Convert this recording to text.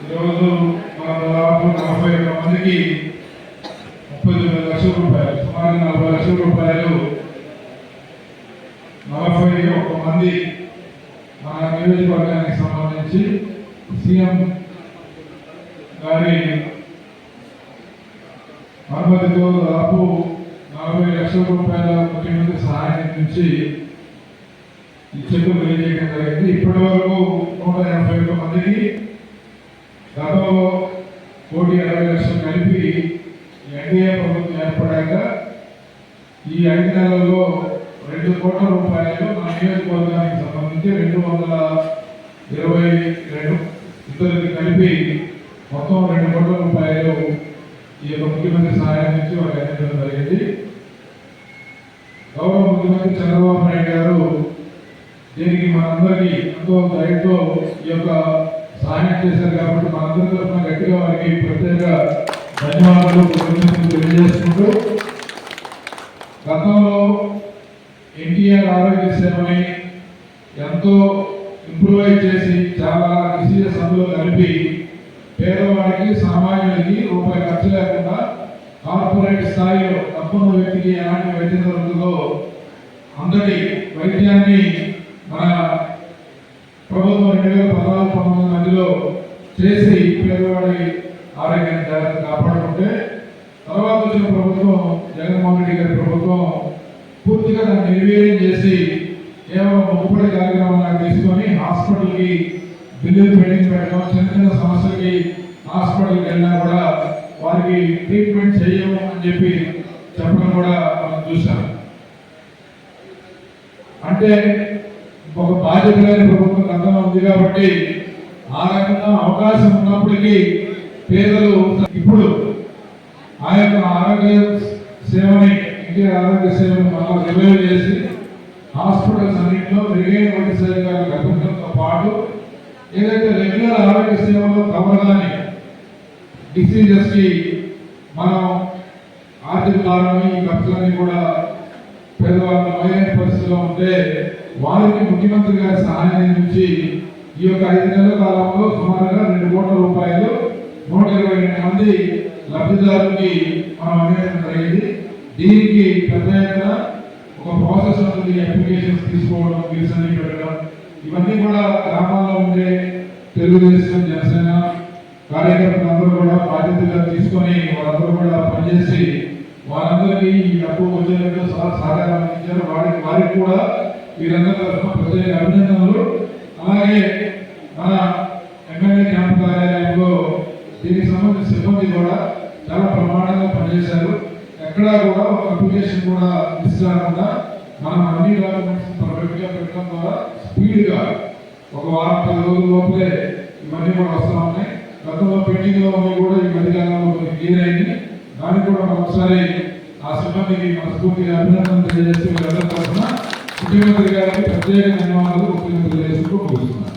ఈరోజు మన దాదాపు 41 మందికి 39 లక్షల రూపాయలు, సుమారు 40 లక్షల రూపాయలు 41 మంది మన నియోజకవర్గానికి సంబంధించి సీఎం గారి అనుమతితో దాదాపు 40 లక్షల రూపాయల ముఖ్యమంత్రి సహాయం నుంచి ఈ చెక్కులు తెలియజేయడం జరిగింది. ఇప్పటి వరకు 181 మందికి గతంలో 1,60 లక్షలు కలిపి ఎన్డీఏ ప్రభుత్వం ఏర్పడాక ఈ 5 నెలల్లో 2 కోట్ల రూపాయలు మన నియోజకవర్గానికి సంబంధించి 222 ఇద్దరికి కలిపి మొత్తం 2 కోట్ల రూపాయలు ఈ యొక్క ముఖ్యమంత్రి సహాయం నుంచి వారికి అందించడం జరిగింది. గౌరవ ముఖ్యమంత్రి చంద్రబాబు నాయుడు గారు దీనికి మనందరికీ ఎంతో దయతో ఈ యొక్క సహాయం చేశారు కాబట్టి మనందరి తరఫున గట్టిగా వారికి ప్రత్యేక ధన్యవాదాలు తెలియజేసుకుంటూ, గతంలో ఎన్టీఆర్ ఆరోగ్య సేవని ఎంతో ఇంప్రూవైజ్ చేసి చాలా డిసీజెస్ అందులో కలిపి పేదవాడికి సామాన్యుడికి రూపాయి ఖర్చు లేకుండా కార్పొరేట్ స్థాయిలో తప్పున్న వ్యక్తికి ఎలాంటి వైద్యం దొరుకుతుందో అందరి వైద్యాన్ని మన ప్రభుత్వం 2014-19 మధ్యలో చేసి పేదవాడి ఆరోగ్యాన్ని జాగ్రత్త కాపాడుకుంటే, తర్వాత వచ్చిన ప్రభుత్వం జగన్మోహన్ రెడ్డి గారి ప్రభుత్వం పూర్తిగా దాన్ని నిర్వీర్యం చేసి కేవలం ముప్పటి కార్యక్రమాలను తీసుకొని హాస్పిటల్కి బిల్లులు పెండింగ్ పెట్టడం, చిన్న చిన్న సమస్యలకి హాస్పిటల్కి వెళ్ళినా కూడా వారికి ట్రీట్మెంట్ చేయము అని చెప్పి చెప్పడం కూడా మనం చూసాం. అంటే ఒక బాధ్యత లేని ప్రభుత్వం గతంలో ఉంది కాబట్టి ఆ రకంగా అవకాశం ఉన్నప్పటికీ పేదలు ఇప్పుడు ఆ యొక్క ఆరోగ్య సేవని, ఎన్టీఆర్ ఆరోగ్య సేవను మళ్ళా రివైవ్ చేసి హాస్పిటల్స్ అన్నింటిలో మెరుగైన వైద్య సౌకర్యాలు కల్పించడంతో పాటు ఏదైతే రెగ్యులర్ ఆరోగ్య సేవలో కవర్ కాని డిసీజెస్కి మనం ఆర్థిక కారణం ఈ ఖర్చులన్నీ కూడా పేదవాళ్ళ మైలైన పరిస్థితిలో ఉంటే వారికి ముఖ్యమంత్రి గారి సహాయం నుంచి ఈ యొక్క 5 నెలల కాలంలో సుమారుగా 2 కోట్ల రూపాయలు 122 మంది లబ్ధిదారులకి మనం అందించడం జరిగింది. దీనికి పెద్ద ఎత్తున ఒక ప్రాసెస్ ఉంటుంది, అప్లికేషన్స్ తీసుకోవడం, బిల్స్ అన్ని పెట్టడం, ఇవన్నీ కూడా గ్రామాల్లో ఉండే తెలుగుదేశం జనసేన కార్యకర్తలందరూ కూడా బాధ్యతగా తీసుకొని వాళ్ళందరూ కూడా పనిచేసి వారందరికీ ఈ డబ్బు వచ్చేందుకు సహకారం అందించారు. వారికి కూడా వీరందరి తరఫున ప్రత్యేక అభినందనలు. అలాగే మన ఎమ్మెల్యే క్యాంపు కార్యాలయంలో దీనికి సంబంధించిన సిబ్బంది కూడా చాలా ప్రమాణంగా పనిచేశారు. ఎక్కడా కూడా ఒక అప్లికేషన్ కూడా మిస్ కాకుండా మనం అన్ని డాక్యుమెంట్స్ పర్ఫెక్ట్గా పెట్టడం ద్వారా స్పీడ్గా ఒక వారం 10 రోజుల లోపలే ఇవన్నీ కూడా వస్తూ ఉన్నాయి. గతంలో పెండింగ్లో ఉన్నాయి కూడా ఈ మధ్యకాలంలో క్లియర్ అయింది. దానికి కూడా ఒకసారి ఆ సిబ్బందికి మనస్ఫూర్తిగా అభినందనలు తెలియజేస్తూ వీళ్ళందరి తరఫున ముఖ్యమంత్రి గారికి ప్రత్యేక ధన్యవాదాలు తెలియజేస్తూ ముగిస్తున్నాను.